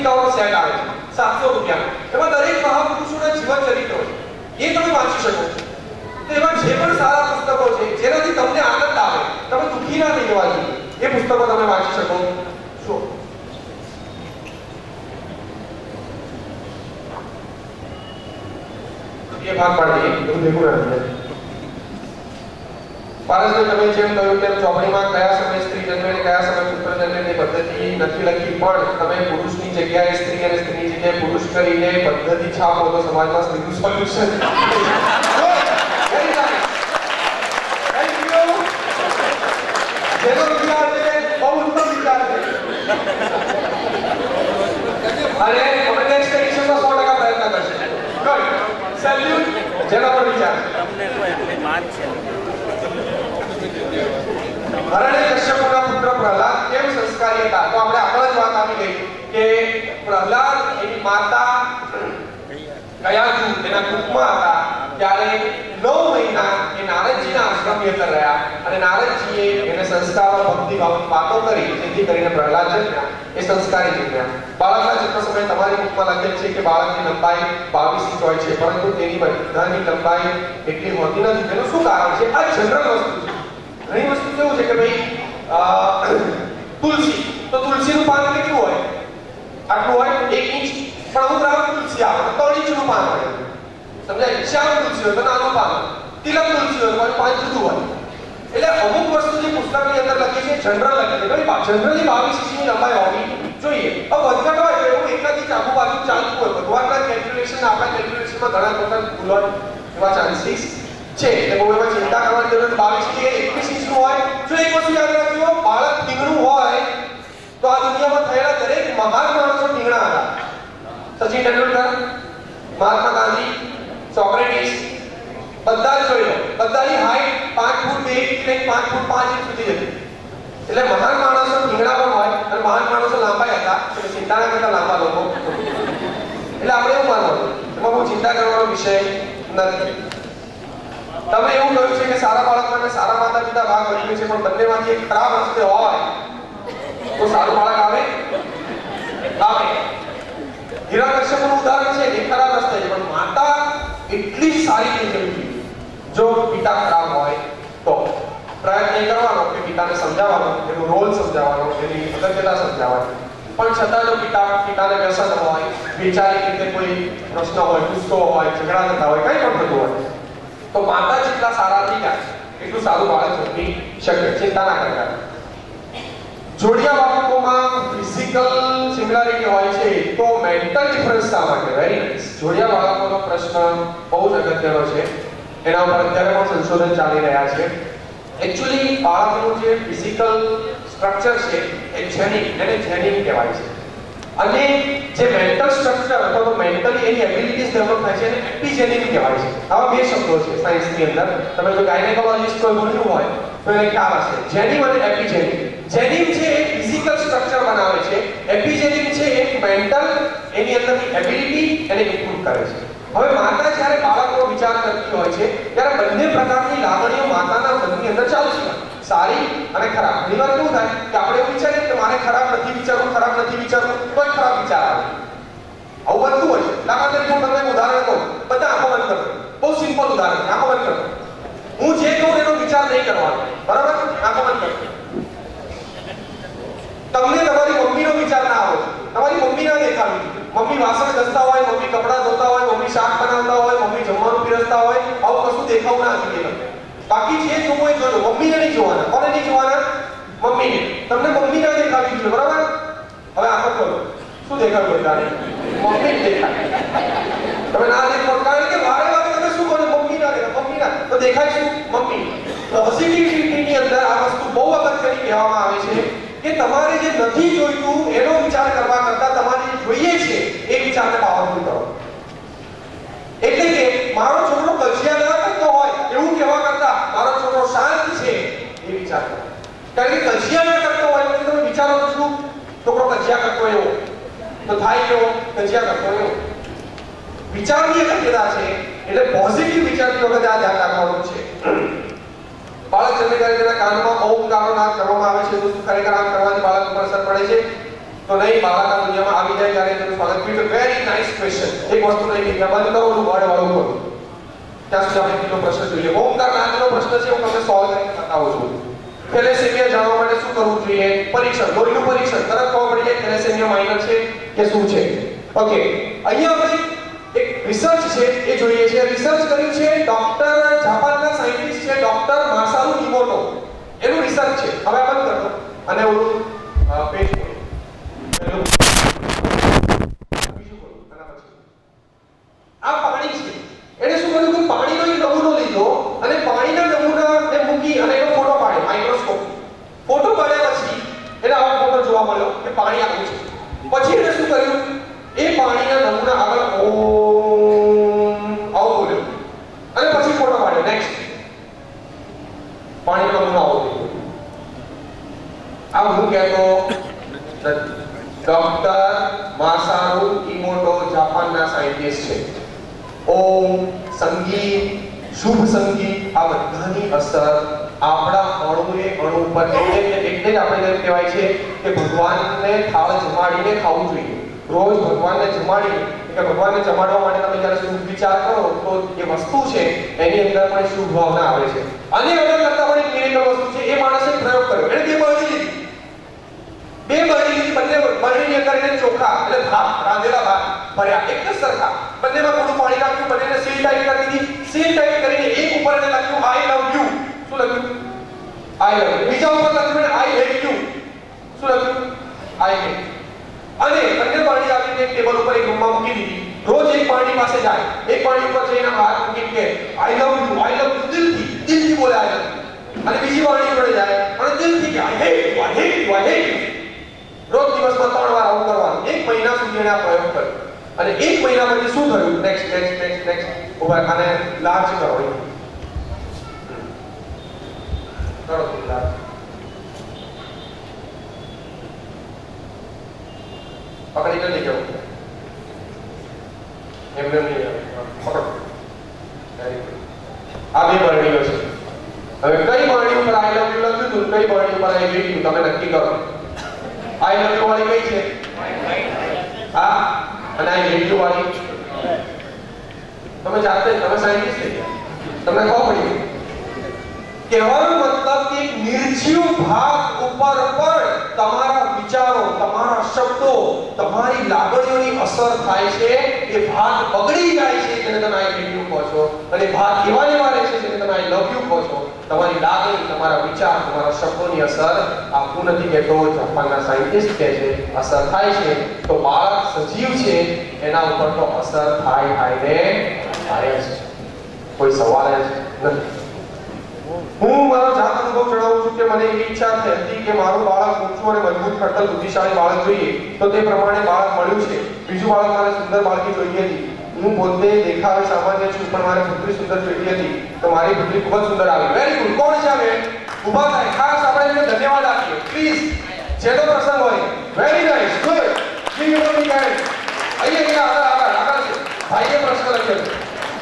કવિતાઓનો set આવે છે 700 રૂપિયા. એમાં દરેક મહાપુરુષોના જીવન ચરિત્રો છે, એ તમે વાંચી શકો છો. તો એમાં જે પણ સારા પુસ્તકો છે જેનાથી તમને આનંદ આવે, તમે દુઃખી ના થઈ જવા જોઈએ, એ પુસ્તકો તમે વાંચી શકો છો. એ ભાગ પાડીએ એવું દેખું નથી. પારસભાઈ તમે જેમ કહ્યું તેમ ચોપડીમાં કયા સમય સ્ત્રી જન્મે અને કયા સમય પુત્ર જન્મે ની પદ્ધતિ નથી લખી, પણ તમે પુરુષની જગ્યાએ સ્ત્રી અને સ્ત્રીની જગ્યાએ પુરુષ કરીને પદ્ધતિ છાપો તો સમાજમાં સ્ત્રીનું સોલ્યુશન. જેનો વિચાર છે બહુ ઉત્તમ વિચાર છે અને અમે નેક્સ્ટ એડિશનમાં 100% પ્રયત્ન કરશું. Good, salute. જેનો પણ વિચાર તમને કોઈ માન છે. હરણ્યકશ્યપના પુત્ર પ્રહલાદ કેમ સંસ્કારી હતા? તો આપણે આગળ જ વાત આવી ગઈ કે પ્રહલાદ એની માતા કયાજુ એના કુટુંબમાં હતા ત્યારે 9 મહિના એ નારદજીના આશ્રમની અંદર રહ્યા અને નારદજીએ એને સંસ્કારો ભક્તિભાવની વાતો કરી જેથી કરીને પ્રહલાદ જન્મ્યા, એ સંસ્કારી જન્મ્યા. બાળકના જન્મ સમયે તમારી બુકમાં લખેલ છે કે બાળકની લંબાઈ 22 ઇંચ હોય છે, પરંતુ તેની બધાની લંબાઈ એટલી હોતી નથી. તેનું શું કારણ છે? આ જનરલ વસ્તુ છે. ઘણી વસ્તુ કેવું છે કે ભાઈ તુલસી, તો તુલસીનું પાન કેટલું હોય? આટલું હોય 1 ઇંચ, પણ અમુક રામ તુલસી આવે 3 ઇંચનું પાન હોય. સમજાય? શ્યામ તુલસી હોય તો નાનું પાન, તિલક તુલસી હોય તો પાન જુદું હોય. એટલે અમુક વસ્તુ જે પુસ્તકની અંદર લખી છે જનરલ લખી છે, ભાઈ જનરલી 22 ઇંચની લંબાઈ હોવી જોઈએ. હવે વધઘટ હોય તો એવું એકાથી ચાબુ બાજુ ચાલતું હોય. ભગવાનના કેલ્ક્યુલેશન આપણા કેલ્ક્યુલેશનમાં ઘણા વખત ભૂલો એવા ચાન્સીસ છે. એટલે બહુ એમાં ચિંતા કરવાની જરૂર નથી. 22 થી 21 ઇંચનું હોય. જો એક વસ્તુ યાદ રાખજો, બાળક ઠીંગણું હોય તો આ દુનિયામાં થયેલા દરેક મહાન માણસો ઠીંગણા હતા. સચિન તેંડુલકર, મહાત્મા ગાંધી, સોક્રેટિસ, બધા જ જોઈ લો, બધાની હાઈટ 5 ફૂટ 2 ઇંચ થી 5 ફૂટ 5 ઇંચ સુધી હતી. એટલે મહાન માણસો ઠીંગણા પણ હોય અને મહાન માણસો લાંબા હતા, એટલે ચિંતા ના કરતા લાંબા લોકો. એટલે આપણે એવું માનવાનું, એમાં બહુ ચિંતા કરવાનો વિષય નથી. તમે એવું કહ્યું છે કે સારા બાળક માટે સારા માતા પિતા ભાગ ભજવે છે, પણ બંનેમાંથી એક ખરાબ રસ્તે હોય તો સારું બાળક આવે? હિરણ્યકશ્યપનું ઉદાહરણ છે, એ ખરાબ રસ્તે છે, પણ માતા એટલી સારી થઈ જવી જોઈએ. જો પિતા ખરાબ હોય તો પ્રયત્ન એ કરવાનો કે પિતાને સમજાવવાનો, એનો રોલ સમજાવવાનો, એની અગત્યતા સમજાવવાની. પણ છતાં જો પિતાને વ્યસન હોય, વૈચારિક રીતે કોઈ પ્રશ્ન હોય, ગુસ્સો હોય, ઝઘડા થતા હોય, કંઈ પણ થતું હોય, તો માતા જેટલા સારા થઈ જાય એટલું સારું બાળક જન્મી શકે. ચિંતા ના કરતા. જોડિયા બાળકોમાં ફિઝિકલ સિમિલારિટી હોય છે તો મેન્ટલ ડિફરન્સ શા માટે? Very nice. જોડિયા બાળકોનો પ્રશ્ન બહુ જ અગત્યનો છે. એના ઉપર અત્યારે પણ સંશોધન ચાલી રહ્યા છે. એકચ્યુઅલી બાળકનું જે ફિઝિકલ સ્ટ્રક્ચર છે એ જેનિક, એને જેનિક કહેવાય છે. અને જે મેન્ટલ સ્ટ્રક્ચર અથવા તો મેન્ટલી એની એબિલિટીઝ ડેવલપ થાય છે એને એપિજેનિક કહેવાય છે. આવા બે શબ્દો છે સાયન્સની અંદર. તમે જો ગાયનેકોલોજિસ્ટ કોઈ બોલ્યું હોય તો એને ખ્યાલ હશે. જેનિક અને એપિજેનિક. જેનિક છે એ ફિઝિકલ સ્ટ્રક્ચર બનાવે છે, એપિજેનિક છે એ મેન્ટલ એની અંદરની એબિલિટી એને ઇમ્પ્રૂવ કરે છે. હવે માતા જ્યારે બાળકનો વિચાર કરતી હોય છે ત્યારે બંને પ્રકારની લાગણીઓ માતાના મનની અંદર ચાલતી હોય, સારી અને ખરાબ. ઘણીવાર કેવું થાય કે આપણે એવું વિચારીએ કે મારે ખરાબ નથી વિચારવું, તો જ ખરાબ વિચાર આવે. આવું બનતું હોય છે. દાખલા તરીકે હું તમને ઉદાહરણ કહું, બધા આંખો બંધ કરો. બહુ સિમ્પલ ઉદાહરણ, આંખો બંધ કરો. હું જે કહું એનો વિચાર નહીં કરવાનો, બરાબર? આંખો બંધ કરો. તમને તમારી મમ્મીનો વિચાર ના આવે, તમારી મમ્મી ના દેખાવી. મમ્મી વાસણ ઘસતા હોય, મમ્મી કપડાં ધોતા હોય, મમ્મી શાક બનાવતા હોય, મમ્મી જમવાનું પીરસતા હોય, આવું કશું દેખાવું ના જોઈએ. બાકી જે જોવું એ જોજો, મમ્મીને નહીં જોવાના. કોને નહીં જોવાના? મમ્મીને. તમને મમ્મી ના દેખાવી જોઈએ, બરાબર? હવે આંખો ખોલો. શું દેખાડું બધાને? મમ્મી જ દેખાય. તમે ના દેખો, કારણ કે વારે વારે તમે શું કરો? મમ્મી ના દેખાય, મમ્મી ના. તો દેખાય શું? મમ્મી. પોઝિટિવિટીની અંદર આ વસ્તુ બહુ અગત્યની કહેવામાં આવે છે કે તમારે જે નથી જોઈતું એનો વિચાર કરવા કરતા તમારે જે જોઈએ છે એ વિચારને પાવરફુલ કરો. એટલે કે મારો છોકરો કજિયા ના કરતો હોય એવું કહેવા કરતા મારો છોકરો શાંત છે એ વિચાર કરો. કારણ કે કજિયા ના કરતો હોય તો તમે વિચારો તો શું? છોકરો કજિયા કરતો એવો તો થાય કેવો? કજિયા કરતો એવો. વિચારની અગત્યતા છે. એટલે પોઝિટિવ વિચારતી વખતે આ ધ્યાન રાખવાનું છે. બાળક જન્મે ત્યારે તેના કાનમાં ઓમકારનો નાદ કરવામાં આવે છે. તો ખરેખર આમ કરવાથી બાળક ઉપર અસર પડે છે? તો નહીં બાળક આ દુનિયામાં આવી જાય ત્યારે તેનું સ્વાગત કર્યું. Very nice question. એક વસ્તુ નહીં કે બંધ કરો વર્ડ વાળું કરો. ત્યાં સુધી આપણે બીજો પ્રશ્ન જોઈએ. ઓમકાર નામનો પ્રશ્ન છે, હું તમને સોલ્વ કરીને બતાવું છું. થેલેસેમિયા જાણવા માટે શું કરવું જોઈએ? પરીક્ષણ, લોહીનું પરીક્ષણ. તરત ખબર પડી જાય થેલેસેમિયા માઇનર છે કે શું છે. ઓકે, અહીંયા આપણે એક રિસર્ચ છે એ જોઈએ છે. રિસર્ચ કર્યું છે ડોક્ટર, જાપાનના સાયન્ટિસ્ટ છે ડોક્ટર માસારુ ઇમોટો. એનું રિસર્ચ છે. હવે આ બંધ કરજો અને ઓલું પેજ ખોલો. આ પાણી છે. એને શું કર્યું કે પાણીનો એક નમૂનો લીધો અને પાણીના નમૂનાને મૂકી અને એનો ફોટો પાડ્યો માઇક્રોસ્કોપ. ફોટો પાડ્યા પછી એને આવો ફોટો જોવા મળ્યો કે પાણી આવું છે. પછી એને શું કર્યું, એ પાણીના નમૂના આગળ ઓમ આવો બોલ્યો અને પછી ફોટો પાડ્યો. નેક્સ્ટ પાણીનો નમૂના આવો બોલ્યો. આ હું કહેતો ડોક્ટર માસારુ ઇમોટો જાપાનના સાયન્ટિસ્ટ છે. ઓમ, સંગીત, શુભ સંગીત, આ બધાની અસર આપણા અણુએ અણુ પર એટલે જ આપણે કહેવાય છે કે ભગવાનને થાળ જમાડીને ખાવું જોઈએ. રોજ ભગવાનને જમાડીને, કે ભગવાનને જમાડવા માટે તમે જ્યારે શુભ વિચાર કરો તો એ વસ્તુ છે એની અંદર પણ શુભ ભાવના આવે છે. અને અલગ કરતા પણ એક મિરેકલ વસ્તુ છે. એ માણસે પ્રયોગ કર્યો. એને બે બરણી લીધી, બે બરણી લીધી, બંને બરણીની અંદર એને ચોખા એટલે ભાત, રાંધેલા ભાત ભર્યા એક જ સરખા. બંનેમાં થોડું પાણી નાખ્યું, બંનેને સીલ ટાઈટ કરી દીધી. સીલ ટાઈટ કરીને એક ઉપર એને લખ્યું આઈ લવ યુ. શું લખ્યું? આઈ લવ યુ. બીજા ઉપર લખ્યું આઈ હેટ યુ. શું લખ્યું? I hate. અને બંને પાણી આવીને એક ટેબલ ઉપર એક રૂમમાં મૂકી દીધી. રોજ એક પાણી પાસે જાય, એક પાણી ઉપર જઈને હાથ મૂકીને કે આઈ લવ યુ દિલથી બોલે આઈ લવ યુ. અને બીજી પાણી જોડે જાય અને દિલથી કે આઈ હેટ યુ. રોજ દિવસમાં 3 વાર આવું કરવાનું. 1 મહિના સુધી એને આ પ્રયોગ કર્યો. અને 1 મહિના પછી શું થયું? નેક્સ્ટ ઉભા આને લાર્જ કરો. કરો લાર્જ. પકડી તો નહીં જવું. એમને નહીં પકડો. આ બે બરણીઓ છે. હવે કઈ બરણી ઉપર આઈ લવ યુ લખ્યું હતું, કઈ બરણી ઉપર આઈ હેટ યુ, તમે નક્કી કરો. આઈ લવ યુ વાળી કઈ છે? હા. અને આઈ હેટ યુ વાળી તમે જાતે, તમે સાયન્ટિસ્ટ છે, તમને ખબર પડી. કહેવાનો મતલબ કે નિર્જીવ ભાગ ઉપર પણ તમારા વિચારો, તમારા શબ્દો, તમારી લાગણીઓની અસર થાય છે. એ ભાગ બગડી જાય છે જેને તમે આઈ હેટ યુ કહો છો, અને ભાગ એવા એવા રહે છે જેને તમે આઈ લવ યુ કહો છો. તમારી લાગણી, તમારા વિચાર, તમારા શબ્દોની અસર આ હું નથી કહેતો, જાપાનના સાયન્ટિસ્ટ કહે છે અસર થાય છે. તો બાળક સજીવ છે એના ઉપર તો અસર થાય ને થાય જ. કોઈ સવાલ જ નથી. હું મારો જાત અનુભવ જણાવું છું કે મને એવી ઈચ્છા હતી કે મારું બાળક ઊંચું અને મજબૂત ખડતલ બુદ્ધિશાળી બાળક જોઈએ, તો તે પ્રમાણે બાળક મળ્યું છે. બીજું બાળક મારે સુંદર બાળકી જોઈએ હતી. હું પોતે દેખાવે સામાન્ય છું, પણ મારે પુત્રી સુંદર જોઈતી હતી, તો મારી પુત્રી ખૂબ જ સુંદર આવી. Very good. કોણ છે હવે? ઊભા થાય. ખાસ આપણે એને ધન્યવાદ આપીએ પ્લીઝ. જેનો પ્રસંગ હોય. Very nice, good. Give you the hand. અહીંયા આગળ છે. ભાઈએ પ્રશ્ન લખ્યો.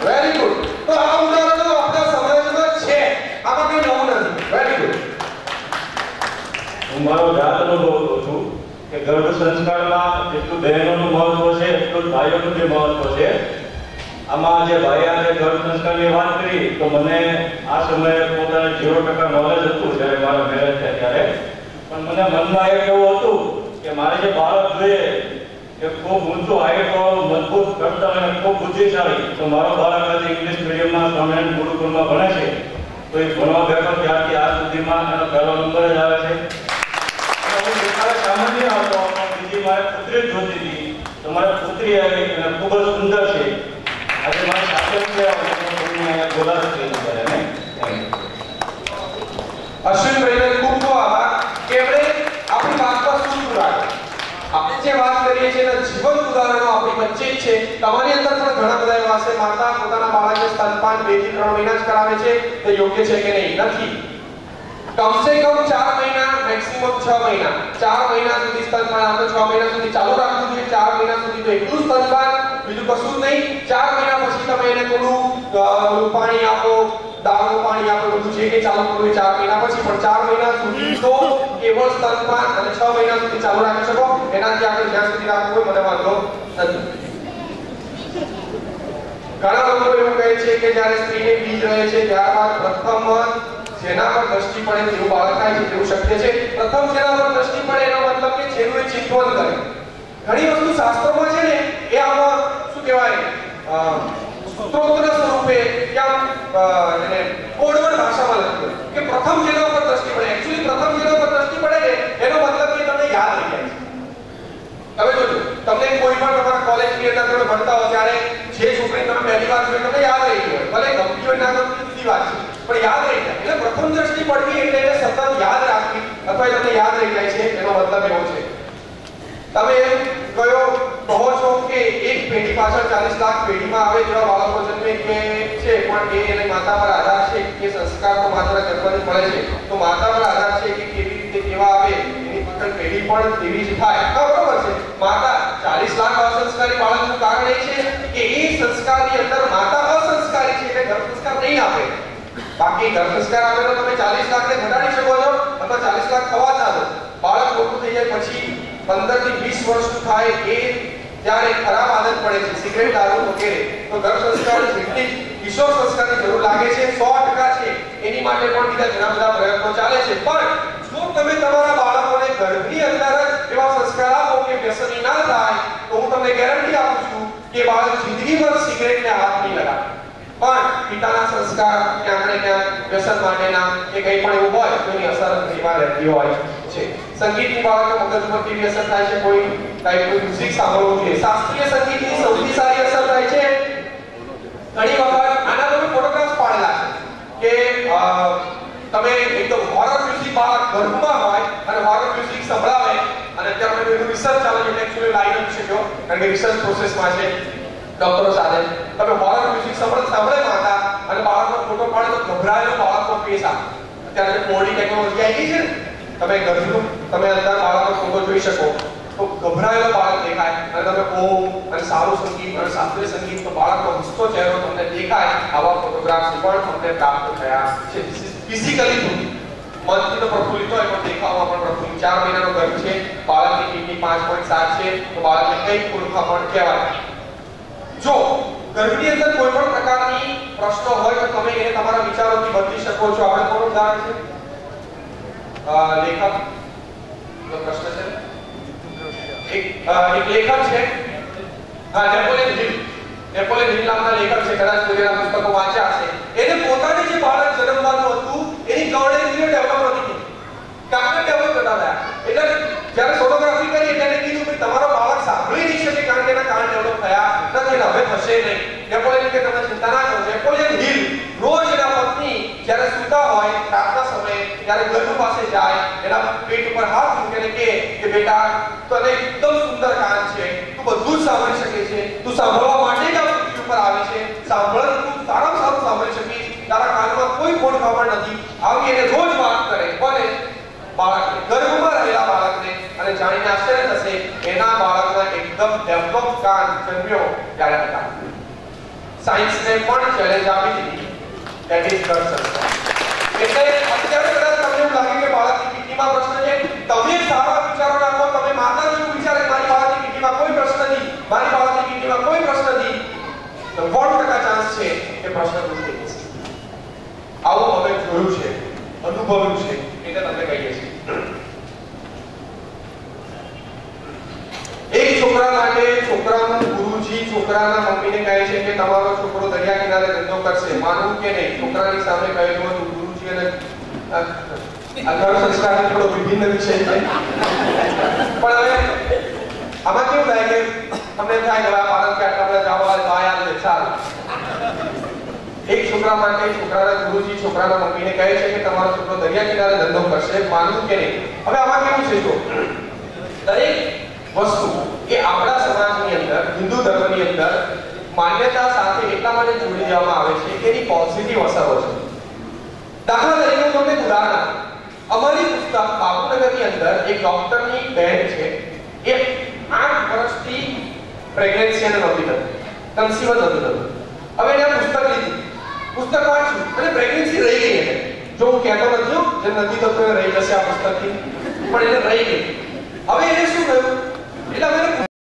Very good. તો આ ઉદાહરણો આપણા સમાજમાં છે. આમાં કઈ નવું નથી. Very good. હું મારો જાત અનુભવ કહું છું કે ગર્ભ સંસ્કારમાં જેટલું બહેનોનું મહત્વ છે એટલું ભાઈઓનું જે મહત્વ છે. આમાં જે ભાઈએ આજે ગર્ભ સંસ્કારની વાત કરી તો મને આ સમયે પોતાને 0% નોલેજ હતું જ્યારે મારા મેરેજ થયા ત્યારે. પણ મને મનમાં એક એવું હતું કે મારે જે બાળક જોઈએ એ ખૂબ ઊંચું હાઈટ વાળું, મજબૂત, કરતા અને ખૂબ બુદ્ધિશાળી. તો મારો બાળક આજે ઇંગ્લિશ મીડિયમમાં સ્વામિનારાયણ ગુરુકુળમાં ભણે છે. તો એ ભણવા બેઠો ત્યારથી આજ સુધીમાં એનો પહેલો નંબર જ આવે છે. સામાન્ય આવતો પણ બીજી મારે પુત્રી જ જોતી હતી, તો મારે પુત્રી આવી અને ખૂબ જ સુંદર છે. આજે મારી સાથે બોલાવે છે. અશ્વિનભાઈને ખૂબ આભાર કે એમણે આપણી વાત પર શું ઉડાડ્યું. આપણે જે વાત કરીએ છીએ એના જીવંત ઉદાહરણો આપણી વચ્ચે જ છે. તમારી અંદર પણ ઘણા બધા એવા છે. માતા પોતાના બાળકને સ્તનપાન 2 થી 3 મહિના જ કરાવે છે, તે યોગ્ય છે કે નહીં? નથી. કમસે કમ 4 મહિના, મેક્સિમમ 6 મહિના. 4 મહિના સુધી સ્તનપાન આપણે 6 મહિના સુધી ચાલુ રાખવું જોઈએ. 4 મહિના સુધી તો એટલું સ્તનપાન, બીજું કશું જ નહીં. 4 મહિના પછી તમે એને થોડું પાણી આપો, દાળનું પાણી આપણે બધું જે કે ચાલુ કરવું 4 મહિના પછી, પણ 4 મહિના સુધી તો કેવળ સ્તનપાન અને 6 મહિના સુધી ચાલુ રાખી શકો. એનાથી આગળ જ્યાં સુધી રાખવું હોય મને વાંધો નથી. ઘણા લોકો એવું કહે છે કે જ્યારે સ્ત્રીને બીજ રહે છે ત્યારબાદ પ્રથમ જેના પર દ્રષ્ટિ પડે તેવું બાળક થાય છે તેવું શક્ય છે. પ્રથમ જેના પર દ્રષ્ટિ પડે એનો મતલબ કે જેનું ચિંતન કરે. ઘણી વસ્તુ શાસ્ત્રોમાં છે ને એ આમાં શું કહેવાય સ્ત્રોત્ર સ્વરૂપે ક્યાં એને કોડવડ ભાષામાં લખ્યું કે પ્રથમ જેના પર દ્રષ્ટિ પડે. એક્ચ્યુઅલી પ્રથમ જેના પર દ્રષ્ટિ પડે ને એનો મતલબ કે તમને યાદ રહી જાય છે. હવે જોજો તમને કોઈ પણ તમારા કોલેજની અંદર તમે ભણતા હો ત્યારે જે છોકરી તમે પહેલી વાર જોઈ તમને યાદ રહી ગઈ હોય, ભલે ગમતી હોય ના ગમતી સીધી વાત છે, પણ યાદ રહી જાય. એટલે પ્રથમ દ્રષ્ટિ પડવી એટલે એને સતત યાદ રાખવી અથવા તમને યાદ રહી જાય છે એનો મતલબ એવો છે. તમે કયો કહો છો કે એક પેઢી પાછળ 40 લાખ પેઢીમાં આવે જેવા બાળકો જન્મે કે છે, પણ એ એને માતા પર આધાર છે કે સંસ્કાર તો માત્ર જન્મથી મળે છે, તો માતા પર આધાર છે કે કેવી રીતે કેવા આવે એની પાછળ પેઢી પણ તેવી જ થાય. બરોબર છે. માતા 40 લાખ અસંસ્કારી બાળકનું કારણ એ છે કે એ સંસ્કારની અંદર માતા અસંસ્કારી છે એટલે ગર્ભ સંસ્કાર નહીં આપે. બાકી ગર્ભ સંસ્કાર આપે તો તમે 40 લાખને ઘટાડી શકો છો અથવા 40 લાખ થવા ના દો. બાળક મોટું થઈ જાય પછી 15 થી 20 વર્ષનું થાય એ જ્યારે ખરાબ આદત પડે છે સિગરેટ દારૂ વગેરે, તો ગર્ભ સંસ્કાર જેટલી કિશોર સંસ્કારની જરૂર લાગે છે 100% છે. એની માટે પણ બીજા ઘણા બધા પ્રયત્નો ચાલે છે. પણ જો તમે તમારા બાળકોને ગર્ભની અંદર જ એવા સંસ્કાર આપો કે વ્યસની ના થાય તો હું તમને ગેરંટી આપું છું કે બાળક જિંદગીભર સિગરેટને હાથ નહીં લગાવે. પણ પિતાના સંસ્કાર ક્યાંક ને ક્યાંક વ્યસન માટેના કે કંઈ પણ એવું હોય તો એની અસર જીવનમાં રહેતી હોય છે. સંગીતની બાળકને મગજ પર કેવી અસર થાય છે? કોઈ ટાઈપનું મ્યુઝિક સાંભળવું જોઈએ. શાસ્ત્રીય સંગીતની સૌથી સારી અસર થાય છે ઘણી વખત આના તમે ફોટોગ્રાફ્સ પાડેલા છે કે તમે એકદમ હોરર મ્યુઝિક બાળક ગર્ભમાં હોય અને હોરર મ્યુઝિક સંભળાવે અને અત્યારે મેં એનું રિસર્ચ ચાલે છે એકચ્યુઅલી લાઈન નથી શક્યો કારણ કે રિસર્ચ પ્રોસેસમાં છે ડોક્ટરો સાથે. તમે હોરર મ્યુઝિક સાંભળે માતા અને બાળકનો ફોટો પાડે તો ગભરાયેલો બાળકનો ફેસ આવે. અત્યારે મોડી ટેકનોલોજી આવી ગઈ છે ને, તમે ગર્ભનું તમે અંદર બાળકનો ફોટો જોઈ શકો તો ગભરાયેલો બાળક દેખાય અને તમે ઓમ અને સારું સંગીત અને શાસ્ત્રીય સંગીત તો બાળકનો હસતો ચહેરો તમને દેખાય. આવા ફોટોગ્રાફ્સ પણ તમને પ્રાપ્ત થયા છે. ફિઝિકલી મનથી તો પ્રફુલ્લિત હોય પણ દેખાવમાં પણ પ્રફુલ્લિત. 4 મહિનાનો ગર્ભ છે, બાળકની કિડની 5.7 છે તો બાળકને કઈ મૂર્ખાપણ કહેવાય. જો ગર્ભની અંદર કોઈ પણ પ્રકારની પ્રશ્નો હોય તો તમે એને તમારા વિચારોથી બદલી શકો છો. આપણે કોણ ઉદાહરણ છે લેખક નો પ્રશ્ન છે એક લેખક છે નેપોલિયન હિલ નામના લેખક છે, કદાચ કોઈના પુસ્તકો વાંચ્યા હશે. એને પોતાની જે બાળક જન્મવાનું હતું એની કર્ણેન્દ્રિય ડેવલપ નથી થઈ, કામને ડેવલપ કરતા હતા. એટલે જ્યારે સોનોગ્રાફી કરી એટલે એને કીધું કે તમારો બાળક સાંભળી નહીં શકે કારણ કે એના કાન ડેવલપ થયા નથી અને હવે થશે નહીં. નેપોલિયન કે તમે ચિંતા ના કરો. નેપોલિયન હિલ રોજ એના પત્ની જ્યારે સૂતા હોય રાતના સમયે ત્યારે ગર્ભ પાસે જાય, એના પેટ ઉપર હાથ મૂકીને કહે કે બેટા તને એકદમ સુંદર કાન છે, તું બધું જ સાંભળી શકે છે, તું સાંભળવા માટે જ આ પૃથ્વી ઉપર આવી છે, સાંભળવું તું સારામાં સારું સાંભળી શકીશ, તારા કાનમાં કોઈ ખોડ ખબર નથી. આવી એને રોજ વાત કરે બને બાળકને, ગર્ભમાં રહેલા બાળકને, અને જાણીને આશ્ચર્ય થશે એના બાળકના એકદમ ડેવલપ કાન જન્મ્યો ત્યારે હતા. સાયન્સને પણ ચેલેન્જ આપી દીધી. ધેટ ઇઝ ગર્ભ સંસ્કાર. એટલે અત્યારે કદાચ તમને એવું લાગે કે બાળકની કિડનીમાં પ્રશ્ન છે, તમે સારા વિચારો રાખો. તમે માતા જો વિચારે મારી બાળકની કિડનીમાં કોઈ પ્રશ્ન નથી, મારી બાળકની કિડનીમાં કોઈ પ્રશ્ન નથી, તો 1% ચાન્સ છે કે પ્રશ્ન દૂર થઈ જશે. આવું અમે જોયું છે, અનુભવ્યું છે, એટલે તમને કહીએ છીએ. એક છોકરા માટે છોકરાનું ગુરુજી છોકરાના મમ્મીને કહે છે કે તમારો છોકરો દરિયા કિનારે ધંધો કરશે. માનવું કે નહીં, છોકરાની સામે કહેલું હતું ગુરુજી અને ઘર સંસ્કારનો થોડો વિભિન્ન વિષય છે. પણ હવે આમાં કેવું થાય કે તમને થાય કે બાળક કે આટલા બધા જવા તો આયા છે સારું. એક છોકરા માટે છોકરાના ગુરુજી છોકરાના મમ્મીને કહે છે કે તમારો છોકરો દરિયા કિનારે ધંધો કરશે. માનવું કે નહીં. હવે આમાં કેવું છે, જો દરેક વસ્તુ એ આપણા સમાજની અંદર હિન્દુ ધર્મની અંદર માન્યતા સાથે એટલા માટે જોડી દેવામાં આવે છે કે એની પોઝિટિવ અસરો છે. દાખલા તરીકે હું તમને ઉદાહરણ આપું. અમારી પુસ્તક બાપુનગરની અંદર એક ડોક્ટરની બહેન છે, એ 8 વર્ષથી પ્રેગ્નન્સી નહોતી થતી, કન્સીવ જ નહોતી થતું. હવે એને પુસ્તક લીધું, પુસ્તક વાંચ્યું અને પ્રેગ્નન્સી જો હું કહેતો નથી હો, જે નથી થતું એ રહી જશે આ પુસ્તકથી, પણ એને રહી ગઈ. હવે એને શું થયું એટલે હવે